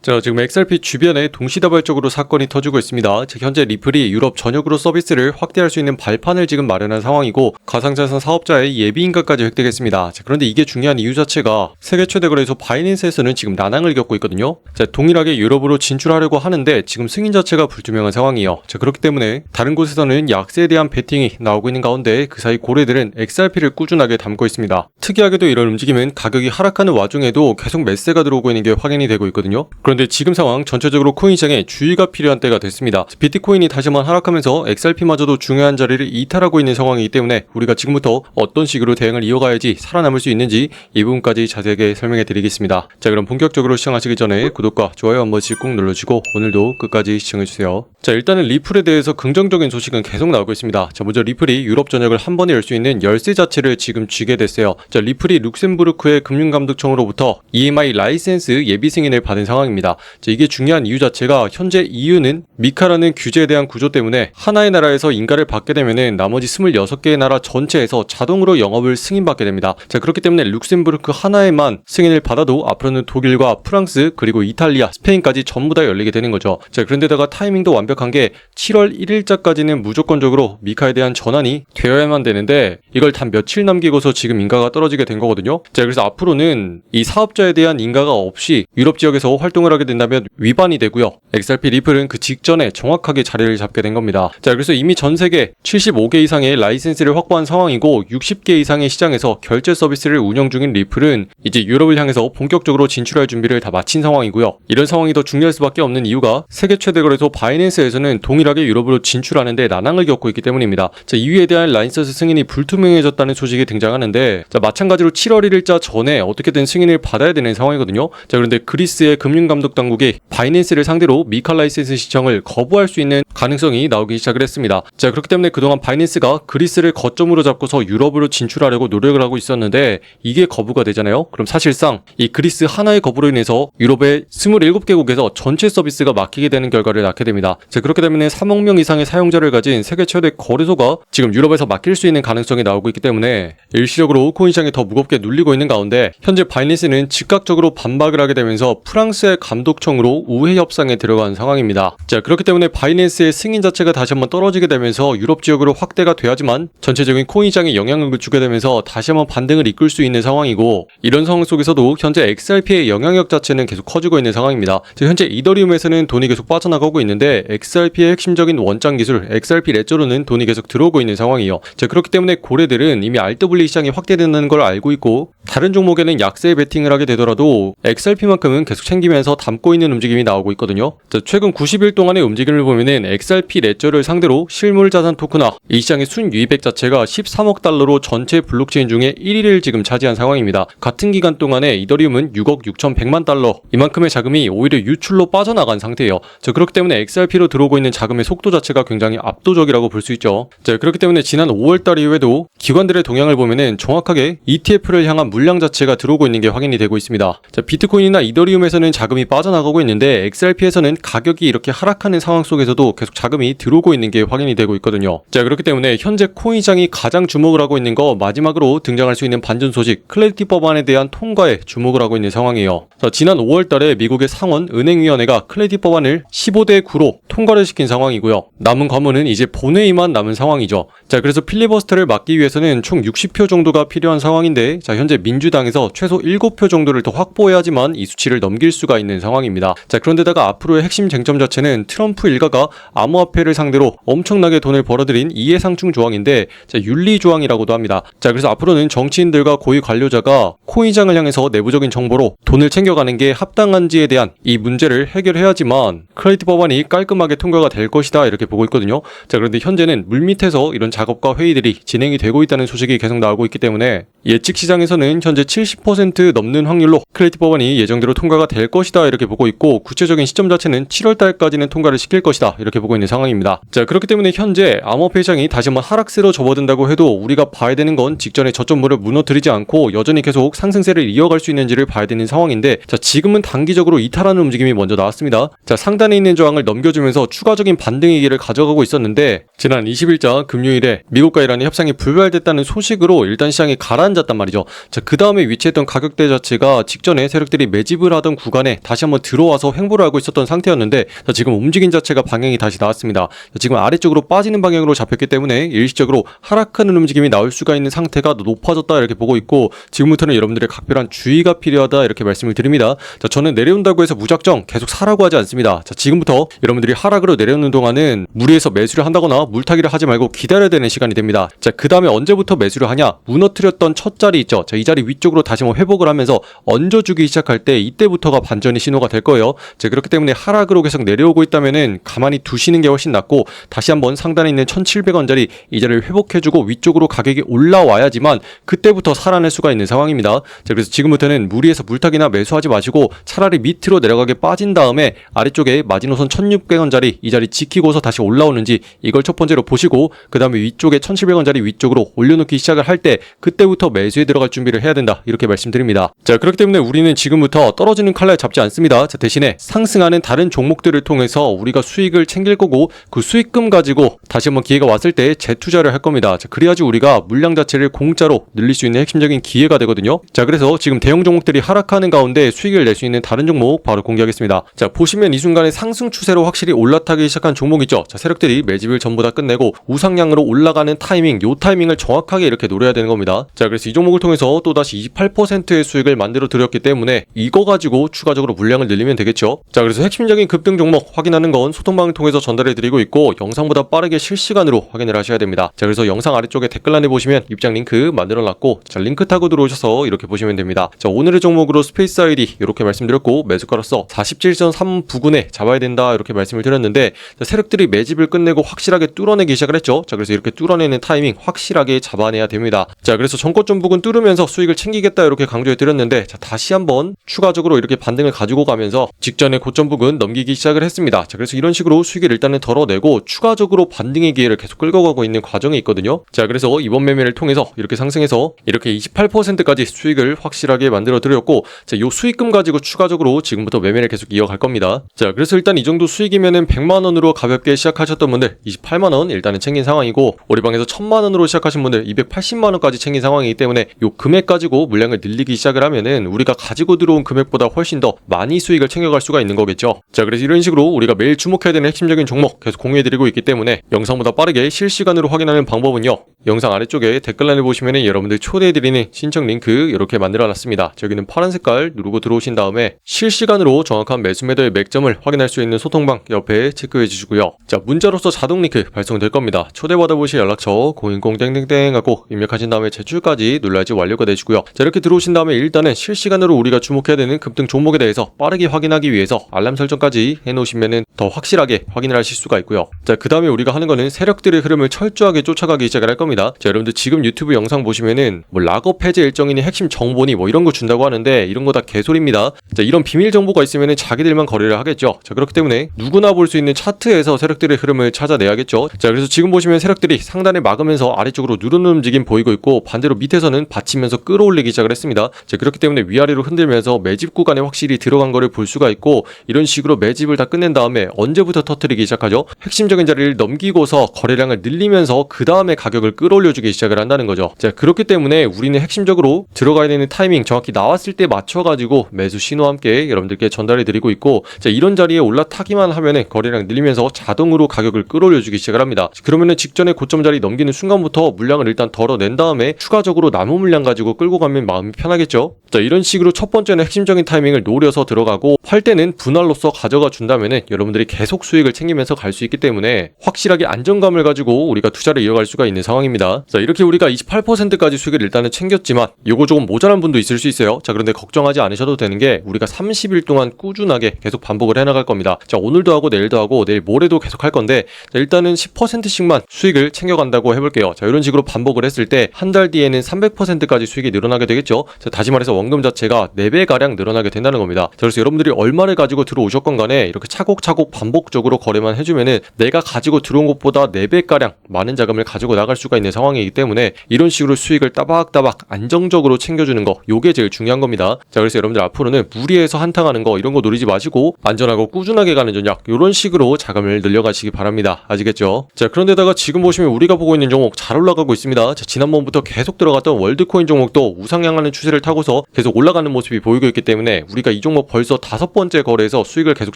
자, 지금 XRP 주변에 동시다발적으로 사건이 터지고 있습니다. 현재 리플이 유럽 전역으로 서비스를 확대할 수 있는 발판을 지금 마련한 상황이고 가상자산 사업자의 예비인가까지 획득했습니다. 자, 그런데 이게 중요한 이유 자체가 세계 최대 거래소 바이낸스에서는 지금 난항을 겪고 있거든요. 자, 동일하게 유럽으로 진출하려고 하는데 지금 승인 자체가 불투명한 상황이에요. 자, 그렇기 때문에 다른 곳에서는 약세에 대한 베팅이 나오고 있는 가운데 그 사이 고래들은 XRP를 꾸준하게 담고 있습니다. 특이하게도 이런 움직임은 가격이 하락하는 와중에도 계속 매세가 들어오고 있는 게 확인이 되고 있거든요. 그런데 지금 상황 전체적으로 코인 시장에 주의가 필요한 때가 됐습니다. 비트코인이 다시 한번 하락하면서 XRP마저도 중요한 자리를 이탈하고 있는 상황이기 때문에 우리가 지금부터 어떤 식으로 대응을 이어가야지 살아남을 수 있는지 이 부분까지 자세하게 설명해 드리겠습니다. 자, 그럼 본격적으로 시청하시기 전에 구독과 좋아요 한 번씩 꼭 눌러주시고 오늘도 끝까지 시청해주세요. 자, 일단은 리플에 대해서 긍정적인 소식은 계속 나오고 있습니다. 자, 먼저 리플이 유럽 전역을 한 번에 열 수 있는 열쇠 자체를 지금 쥐게 됐어요. 자, 리플이 룩셈부르크의 금융감독청으로부터 EMI 라이센스 예비 승인을 받은 상황입니다. 자, 이게 중요한 이유 자체가 현재 EU는 미카라는 규제에 대한 구조 때문에 하나의 나라에서 인가를 받게 되면은 나머지 26개의 나라 전체에서 자동으로 영업을 승인받게 됩니다. 자, 그렇기 때문에 룩셈부르크 하나에만 승인을 받아도 앞으로는 독일과 프랑스 그리고 이탈리아, 스페인까지 전부 다 열리게 되는 거죠. 자, 그런데다가 타이밍도 완벽한 게 7월 1일자까지는 무조건적으로 미카에 대한 전환이 되어야만 되는데 이걸 단 며칠 남기고서 지금 인가가 떨어지게 된 거거든요. 자, 그래서 앞으로는 이 사업자에 대한 인가가 없이 유럽 지역에서 활동을 하게 된다면 위반이 되고요. XRP 리플은 그 직전에 정확하게 자리를 잡게 된 겁니다. 자, 그래서 이미 전 세계 75개 이상의 라이센스를 확보한 상황이고 60개 이상의 시장에서 결제 서비스를 운영 중인 리플은 이제 유럽을 향해서 본격적으로 진출할 준비를 다 마친 상황이고요. 이런 상황이 더 중요할 수밖에 없는 이유가 세계 최대 거래소 바이낸스에서는 동일하게 유럽으로 진출하는데 난항을 겪고 있기 때문입니다. 자, 이유에 대한 라이센스 승인이 불투명해졌다는 소식이 등장하는데 자, 마찬가지로 7월 1일자 전에 어떻게든 승인을 받아야 되는 상황이거든요. 자, 그런데 그리스의 금융감독 당국이 바이낸스를 상대로 미카 라이센스 신청을 거부할 수 있는 가능성이 나오기 시작을 했습니다. 자, 그렇기 때문에 그동안 바이낸스가 그리스를 거점으로 잡고서 유럽으로 진출하려고 노력을 하고 있었는데 이게 거부가 되잖아요. 그럼 사실상 이 그리스 하나의 거부로 인해서 유럽의 27개국에서 전체 서비스가 막히게 되는 결과를 낳게 됩니다. 자, 그렇게 되면 3억 명 이상의 사용자를 가진 세계 최대 거래소가 지금 유럽에서 막힐 수 있는 가능성이 나오고 있기 때문에 일시적으로 코인 시장이 더 무겁게 눌리고 있는 가운데 현재 바이낸스는 즉각적으로 반박을 하게 되면서 프랑스의 감독청으로 우회 협상에 들어간 상황입니다. 자, 그렇기 때문에 바이낸스의 승인 자체가 다시 한번 떨어지게 되면서 유럽 지역으로 확대가 돼야지만 전체적인 코인 시장에 영향을 주게 되면서 다시 한번 반등을 이끌 수 있는 상황이고 이런 상황 속에서도 현재 XRP의 영향력 자체는 계속 커지고 있는 상황입니다. 자, 현재 이더리움에서는 돈이 계속 빠져나가고 있는데 XRP의 핵심적인 원장 기술 XRP 레저로는 돈이 계속 들어오고 있는 상황이에요. 자, 그렇기 때문에 고래들은 이미 RW 시장이 확대된다는 걸 알고 있고 다른 종목에는 약세 베팅을 하게 되더라도 XRP만큼은 계속 챙기면서 담고 있는 움직임이 나오고 있거든요. 자, 최근 90일 동안의 움직임을 보면은 XRP 레저를 상대로 실물 자산 토크나 이 시장의 순유입액 자체가 13억 달러로 전체 블록체인 중에 1위를 지금 차지한 상황입니다. 같은 기간 동안에 이더리움은 6억 6,100만 달러 이만큼의 자금이 오히려 유출로 빠져나간 상태예요. 자, 그렇기 때문에 XRP로 들어오고 있는 자금의 속도 자체가 굉장히 압도적이라고 볼 수 있죠. 자, 그렇기 때문에 지난 5월달 이후에도 기관들의 동향을 보면은 정확하게 ETF를 향한 물량 자체가 들어오고 있는 게 확인이 되고 있습니다. 자, 비트코인이나 이더리움에서는 자금이 빠져나가고 있는데 XRP에서는 가격이 이렇게 하락하는 상황 속에서도 계속 자금이 들어오고 있는 게 확인이 되고 있거든요. 자, 그렇기 때문에 현재 코인 시장이 가장 주목을 하고 있는 거 마지막으로 등장할 수 있는 반전 소식 클래리티 법안에 대한 통과에 주목을 하고 있는 상황이에요. 자, 지난 5월달에 미국의 상원 은행위원회가 클래리티 법안을 15대 9로 통과를 시킨 상황이고요. 남은 과문은 이제 본회의만 남은 상황이죠. 자, 그래서 필리버스터를 막기 위해서는 총 60표 정도가 필요한 상황인데 자, 현재 민주당에서 최소 7표 정도를 더 확보해야지만 이 수치를 넘길 수가 있는 상황입니다. 자, 그런데다가 앞으로의 핵심 쟁점 자체는 트럼프 일가가 암호화폐를 상대로 엄청나게 돈을 벌어들인 이해상충 조항인데 자, 윤리 조항이라고도 합니다. 자, 그래서 앞으로는 정치인들과 고위 관료자가 코인장을 향해서 내부적인 정보로 돈을 챙겨가는 게 합당한지에 대한 이 문제를 해결해야지만 클래리티 법안이 깔끔하게 통과가 될 것이다 이렇게 보고 있거든요. 자, 그런데 현재는 물밑에서 이런 작업과 회의들이 진행이 되고 있다는 소식이 계속 나오고 있기 때문에 예측 시장에서는 현재 70% 넘는 확률로 클래리티 법안이 예정대로 통과가 될 것이다 이렇게 보고 있고 구체적인 시점 자체는 7월달까지는 통과를 시킬 것이다 이렇게 보고 있는 상황입니다. 자, 그렇기 때문에 현재 암호화폐 시장이 다시 한번 하락세로 접어든다고 해도 우리가 봐야 되는 건 직전에 저점물을 무너뜨리지 않고 여전히 계속 상승세를 이어갈 수 있는지를 봐야 되는 상황인데 자, 지금은 단기적으로 이탈하는 움직임이 먼저 나왔습니다. 자, 상단에 있는 저항을 넘겨주면서 통해서 추가적인 반등이기를 가져가고 있었는데 지난 20일자 금요일에 미국과 이란의 협상이 불발됐다는 소식으로 일단 시장이 가라앉았단 말이죠. 자, 그 다음에 위치했던 가격대 자체가 직전에 세력들이 매집을 하던 구간에 다시 한번 들어와서 횡보를 하고 있었던 상태였는데 자, 지금 움직임 자체가 방향이 다시 나왔습니다. 자, 지금 아래쪽으로 빠지는 방향으로 잡혔기 때문에 일시적으로 하락하는 움직임이 나올 수가 있는 상태가 높아졌다 이렇게 보고 있고 지금부터는 여러분들의 각별한 주의가 필요하다 이렇게 말씀을 드립니다. 자, 저는 내려온다고 해서 무작정 계속 사라고 하지 않습니다. 자, 지금부터 여러분들이 하락으로 내려오는 동안은 무리해서 매수를 한다거나 물타기를 하지 말고 기다려야 되는 시간이 됩니다. 자, 그 다음에 언제부터 매수를 하냐? 무너뜨렸던 첫 자리 있죠. 자, 이 자리 위쪽으로 다시 한번 회복을 하면서 얹어주기 시작할 때 이때부터가 반전의 신호가 될 거예요. 자, 그렇기 때문에 하락으로 계속 내려오고 있다면은 가만히 두시는 게 훨씬 낫고 다시 한번 상단에 있는 1,700원짜리 이 자리를 회복해주고 위쪽으로 가격이 올라와야지만 그때부터 살아날 수가 있는 상황입니다. 자, 그래서 지금부터는 무리해서 물타기나 매수하지 마시고 차라리 밑으로 내려가게 빠진 다음에 아래쪽에 마지노선 1,600원짜리 이 자리 지키고서 다시 올라오는지 이걸 첫 번째로 보시고 그 다음에 위쪽에 1,700원짜리 위쪽으로 올려놓기 시작을 할 때 그때부터 매수에 들어갈 준비를 해야 된다 이렇게 말씀드립니다. 자, 그렇기 때문에 우리는 지금부터 떨어지는 칼날 잡지 않습니다. 자, 대신에 상승하는 다른 종목들을 통해서 우리가 수익을 챙길 거고 그 수익금 가지고 다시 한번 기회가 왔을 때 재투자를 할 겁니다. 자, 그래야지 우리가 물량 자체를 공짜로 늘릴 수 있는 핵심적인 기회가 되거든요. 자, 그래서 지금 대형 종목들이 하락하는 가운데 수익을 낼 수 있는 다른 종목 바로 공개하겠습니다. 자, 보시면 이 순간에 상승 추세로 확실히 올라타기 시작한 종목 있죠. 자, 세력들이 매집을 전부 다 끝내고 우상향으로 올라가는 타이밍, 요 타이밍을 정확하게 이렇게 노려야 되는 겁니다. 자, 그래서 이 종목을 통해서 또다시 28%의 수익을 만들어 드렸기 때문에 이거 가지고 추가적으로 물량을 늘리면 되겠죠. 자, 그래서 핵심적인 급등 종목 확인하는 건 소통방을 통해서 전달해 드리고 있고 영상보다 빠르게 실시간으로 확인을 하셔야 됩니다. 자, 그래서 영상 아래쪽에 댓글란에 보시면 입장 링크 만들어 놨고 자, 링크 타고 들어오셔서 이렇게 보시면 됩니다. 자, 오늘의 종목으로 스페이스 아이디 이렇게 말씀드렸고 매수가로서 47.3 부근에 잡아야 된다 이렇게 말씀을 드렸는데 자, 세력들이 매집을 끝내고 확실하게 뚫어내기 시작을 했죠. 자, 그래서 이렇게 뚫어내는 타이밍 확실하게 잡아내야 됩니다. 자, 그래서 전고점 부근 뚫으면서 수익을 챙기겠다 이렇게 강조해 드렸는데 자, 다시 한번 추가적으로 이렇게 반등을 가지고 가면서 직전에 고점 부근 넘기기 시작을 했습니다. 자, 그래서 이런 식으로 수익을 일단은 덜어내고 추가적으로 반등의 기회를 계속 끌고 가고 있는 과정이 있거든요. 자, 그래서 이번 매매를 통해서 이렇게 상승해서 이렇게 28%까지 수익을 확실하게 만들어 드렸고 자, 요 수익금 가지고 추가적으로 지금부터 매매를 계속 이어갈 겁니다. 자, 그래서 일단 이 정도 수익이면은 100만원으로 가볍게 시작하셨던 분들 28만원 일단은 챙긴 상황이고 오리방에서 1000만원으로 시작하신 분들 280만원까지 챙긴 상황이기 때문에 요 금액 가지고 물량을 늘리기 시작을 하면은 우리가 가지고 들어온 금액보다 훨씬 더 많이 수익을 챙겨갈 수가 있는 거겠죠. 자, 그래서 이런 식으로 우리가 매일 주목해야 되는 핵심적인 종목 계속 공유해드리고 있기 때문에 영상보다 빠르게 실시간으로 확인하는 방법은요. 영상 아래쪽에 댓글란을 보시면은 여러분들 초대해드리는 신청 링크 이렇게 만들어놨습니다. 여기는 파란 색깔 누르고 들어오신 다음에 실시간으로 정확한 매수 매도의 맥점을 확인할 수 있는 소통방 옆에 체크해 주시고요. 자, 문자로서 자동 링크 발송될 겁니다. 초대받아보실 연락처 010땡땡땡 하고 입력하신 다음에 제출까지 눌러야지 완료가 되시고요. 자, 이렇게 들어오신 다음에 일단은 실시간으로 우리가 주목해야 되는 급등 종목에 대해서 빠르게 확인하기 위해서 알람 설정까지 해놓으시면은 더 확실하게 확인을 하실 수가 있고요. 자, 그 다음에 우리가 하는 거는 세력들의 흐름을 철저하게 쫓아가기 시작을 할 겁니다. 자, 여러분들 지금 유튜브 영상 보시면은 뭐 락업 해제 일정이니 핵심 정보니 뭐 이런 거 준다고 하는데 이런 거 다 개소리입니다. 자, 이런 비밀 정보가 있으면은 자기들만 거래를 하겠죠. 자, 그렇기 때문에 누구나 볼 수 있는 차트에서 세력들의 흐름을 찾아내야겠죠. 자, 그래서 지금 보시면 세력들이 상단을 막으면서 아래쪽으로 누르는 움직임 보이고 있고 반대로 밑에서는 받치면서 끌어올리기 시작을 했습니다. 자, 그렇기 때문에 위아래로 흔들면서 매집 구간에 확실히 들어간 거를 볼 수가 있고 이런 식으로 매집을 다 끝낸 다음에 언제부터 터뜨리기 시작하죠? 핵심적인 자리를 넘기고서 거래량을 늘리면서 그 다음에 가격을 끌어올려주기 시작을 한다는 거죠. 자, 그렇기 때문에 우리는 핵심적으로 들어가야 되는 타이밍 정확히 나왔을 때 맞춰가지고 매수 신호와 함께 여러분들께 전달해 드리고 있고 자, 이런 자리에 올라타기만 하면은 거래량 늘리면서 자동으로 가격을 끌어올려주기 시작을 합니다. 그러면은 직전에 고점 자리 넘기는 순간부터 물량을 일단 덜어낸 다음에 추가적으로 남은 물량 가지고 끌고 가면 마음이 편하겠죠. 자, 이런 식으로 첫 번째는 핵심적인 타이밍을 노려서 들어가고 팔 때는 분할로서 가져가 준다면은 여러분들이 계속 수익을 챙기면서 갈 수 있기 때문에 확실하게 안정감을 가지고 우리가 투자를 이어갈 수가 있는 상황입니다. 자, 이렇게 우리가 28%까지 수익을 일단은 챙겼지만 요거 조금 모자란 분도 있을 수 있어요. 자, 그런데 걱정하지 않으셔도 되는 게 우리가 30일 동안 꾸준하게 계속 반복을 해나갈 겁니다. 자, 오늘도 하고 내일도 하고 내일 모레도 계속 할 건데 자, 일단은 10%씩만 수익을 챙겨간다고 해볼게요. 자, 이런 식으로 반복을 했을 때 한 달 뒤에는 300%까지 수익이 늘어나게 되겠죠. 자, 다시 말해서 원금 자체가 4배가량 늘어나게 된다는 겁니다. 자, 그래서 여러분들이 얼마를 가지고 들어오셨건 간에 이렇게 차곡차곡 반복적으로 거래만 해주면은 내가 가지고 들어온 것보다 4배가량 많은 자금을 가지고 나갈 수가 있는 상황이기 때문에 이런 식으로 수익을 따박따박 안정적으로 챙겨주는 거 요게 제일 중요한 겁니다. 자, 그래서 여러분들 앞으로는 무리해서 한탕하는 거 이런 거 노리지 마시고 안전하고 꾸준하게 가는 전략 요런 이런 식으로 자금을 늘려가시기 바랍니다. 아시겠죠? 자, 그런데다가 지금 보시면 우리가 보고 있는 종목 잘 올라가고 있습니다. 자, 지난번부터 계속 들어갔던 월드코인 종목도 우상향하는 추세를 타고서 계속 올라가는 모습이 보이고 있기 때문에 우리가 이 종목 벌써 5번째 거래에서 수익을 계속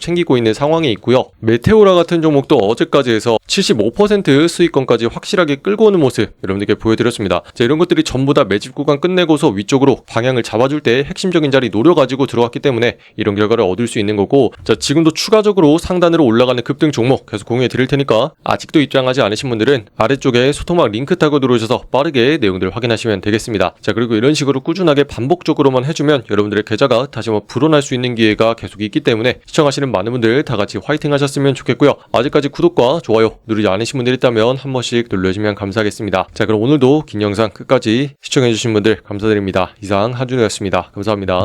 챙기고 있는 상황이 있고요. 메테오라 같은 종목도 어제까지 해서 75% 수익권까지 확실하게 끌고 오는 모습 여러분들께 보여드렸습니다. 자, 이런 것들이 전부 다 매집 구간 끝내고서 위쪽으로 방향을 잡아줄 때 핵심적인 자리 노려가지고 들어왔기 때문에 이런 결과를 얻을 수 있는 거고, 자, 지금도 추가적으로 상단으로 올라가는 급등 종목 계속 공유해 드릴 테니까 아직도 입장하지 않으신 분들은 아래쪽에 소통막 링크 타고 들어오셔서 빠르게 내용들 확인하시면 되겠습니다. 자, 그리고 이런 식으로 꾸준하게 반복적으로만 해주면 여러분들의 계좌가 다시 한번 불어날 수 있는 기회가 계속 있기 때문에 시청하시는 많은 분들 다 같이 화이팅 하셨으면 좋겠고요. 아직까지 구독과 좋아요 누르지 않으신 분들 있다면 한 번씩 눌러주시면 감사하겠습니다. 자, 그럼 오늘도 긴 영상 끝까지 시청해주신 분들 감사드립니다. 이상 한준호였습니다. 감사합니다.